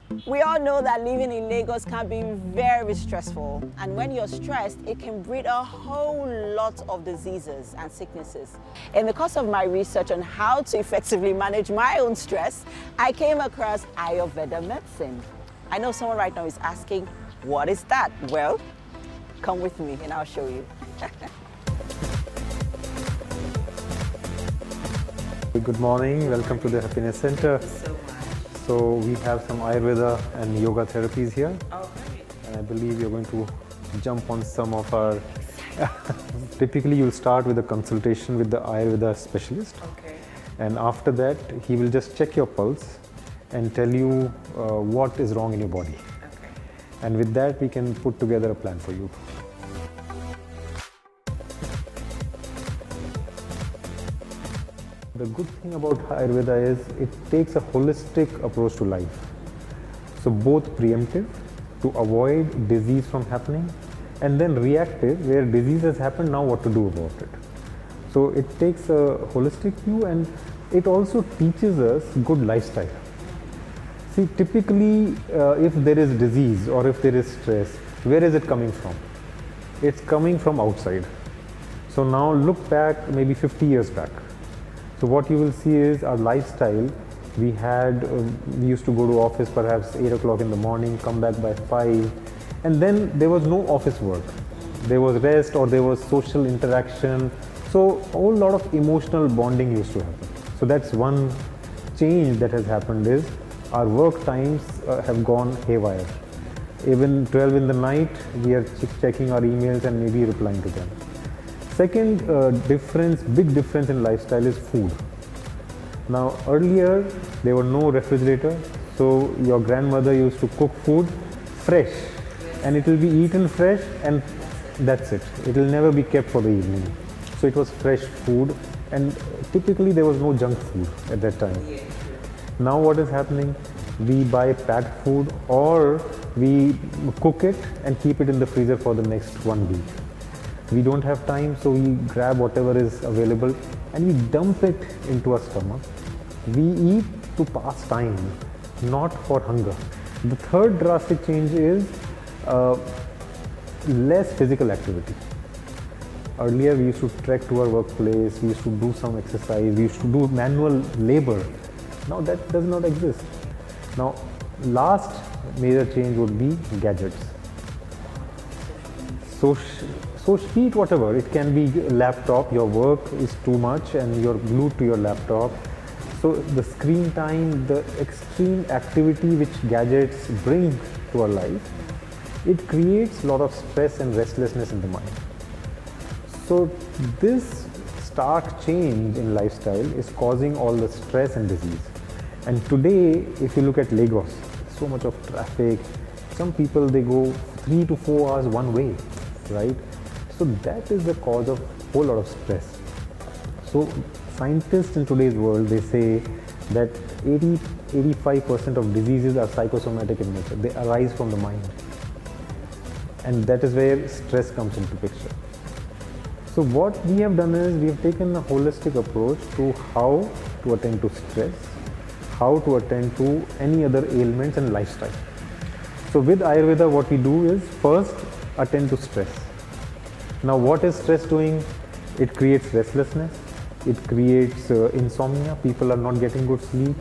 We all know that living in Lagos can be very stressful, and when you're stressed, it can breed a whole lot of diseases and sicknesses. In the course of my research on how to effectively manage my own stress, I came across Ayurveda medicine. I know someone right now is asking, what is that? Well, come with me and I'll show you. Good morning, welcome to the Happiness Center. So we have some Ayurveda and yoga therapies here. Okay. And I believe you're going to jump on some of our... Typically you'll start with a consultation with the Ayurveda specialist. Okay. And after that, he will just check your pulse and tell you what is wrong in your body. Okay. And with that, we can put together a plan for you. The good thing about Ayurveda is it takes a holistic approach to life. So both preemptive to avoid disease from happening, and then reactive where disease has happened, now what to do about it. So it takes a holistic view, and it also teaches us good lifestyle. See, typically if there is disease or if there is stress, where is it coming from? It's coming from outside. So now look back maybe 50 years back. So what you will see is our lifestyle. We used to go to office perhaps 8 o'clock in the morning, come back by 5, and then there was no office work. There was rest or there was social interaction. So a whole lot of emotional bonding used to happen. So that's one change that has happened is our work times have gone haywire. Even 12 in the night, we are checking our emails and maybe replying to them. Second big difference in lifestyle is food. Now earlier there were no refrigerator, so your grandmother used to cook food fresh, and it will be eaten fresh, and that's it. It will never be kept for the evening. So it was fresh food, and typically there was no junk food at that time. Now what is happening? We buy packed food, or we cook it and keep it in the freezer for the next 1 week. We don't have time, so we grab whatever is available and we dump it into our stomach. We eat to pass time, not for hunger. The third drastic change is less physical activity. Earlier we used to trek to our workplace, we used to do some exercise, we used to do manual labor. Now that does not exist. Now last major change would be gadgets. So speed, whatever, it can be laptop, your work is too much and you're glued to your laptop. So the screen time, the extreme activity which gadgets bring to our life, it creates a lot of stress and restlessness in the mind. So this stark change in lifestyle is causing all the stress and disease. And today, if you look at Lagos, so much of traffic, some people they go 3 to 4 hours one way, right? So that is the cause of a whole lot of stress. So scientists in today's world, they say that 85% of diseases are psychosomatic in nature. They arise from the mind. And that is where stress comes into picture. So what we have done is we have taken a holistic approach to how to attend to stress, how to attend to any other ailments and lifestyle. So with Ayurveda, what we do is first attend to stress. Now what is stress doing? It creates restlessness, it creates insomnia, people are not getting good sleep,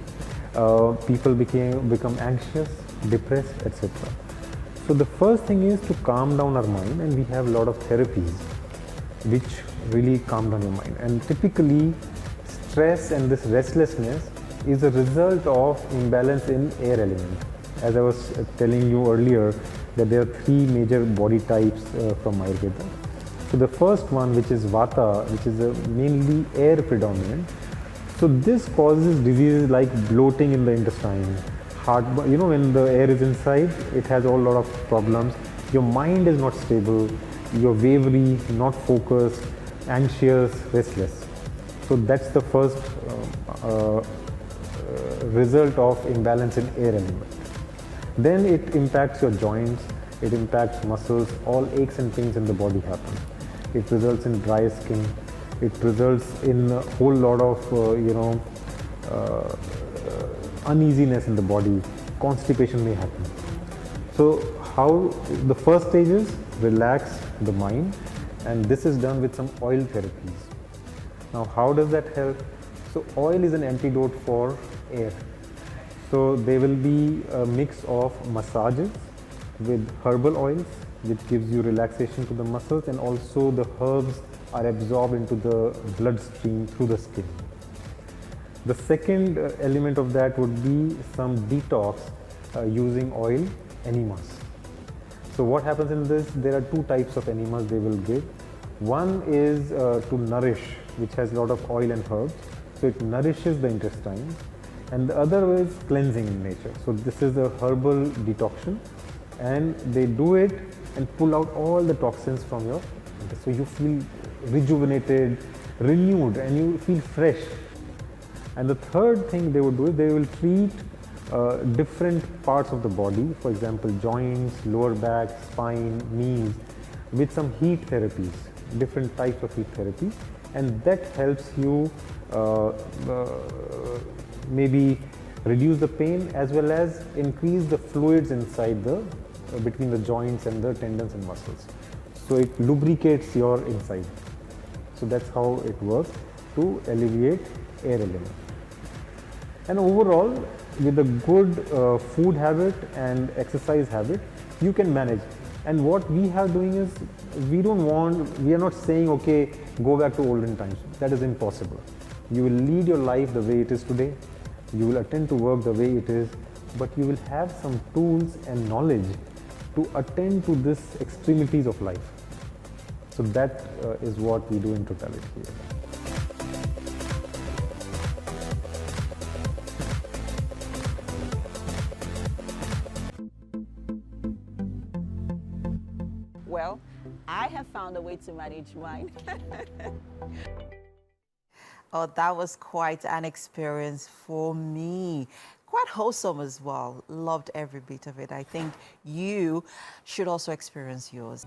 people become anxious, depressed, etc. So the first thing is to calm down our mind, and we have a lot of therapies which really calm down your mind. And typically stress and this restlessness is a result of imbalance in air element. As I was telling you earlier, that there are 3 major body types from Ayurveda. So the first one, which is Vata, which is mainly air predominant. So this causes diseases like bloating in the intestine, heart, when the air is inside, it has a lot of problems. Your mind is not stable, you're wavery, not focused, anxious, restless. So that's the first result of imbalance in air element. Then it impacts your joints, it impacts muscles, all aches and pains in the body happen. It results in dry skin, it results in a whole lot of uneasiness in the body. constipation may happen. So how the first stage is relax the mind, and this is done with some oil therapies. Now how does that help? So oil is an antidote for air. So there will be a mix of massages with herbal oils, which gives you relaxation to the muscles, and also the herbs are absorbed into the bloodstream through the skin. The second element of that would be some detox using oil enemas. So what happens in this, there are two types of enemas they will give. One is to nourish, which has a lot of oil and herbs, so it nourishes the intestines, and the other is cleansing in nature. So this is a herbal detoxion, and they do it and pull out all the toxins from your intestine. So you feel rejuvenated, renewed, and you feel fresh. And the third thing they would do is they will treat different parts of the body, for example joints, lower back, spine, knees, with some heat therapies, different types of heat therapies, and that helps you maybe reduce the pain as well as increase the fluids inside the between the joints and the tendons and muscles. So it lubricates your inside. So that's how it works to alleviate air element. And overall, with a good food habit and exercise habit, you can manage. And what we are doing is, we are not saying, okay, go back to olden times. That is impossible. You will lead your life the way it is today. You will attend to work the way it is, but you will have some tools and knowledge to attend to this extremities of life. So that is what we do in totality here. Well, I have found a way to manage mine. Oh, that was quite an experience for me. Quite wholesome as well. Loved every bit of it. I think you should also experience yours.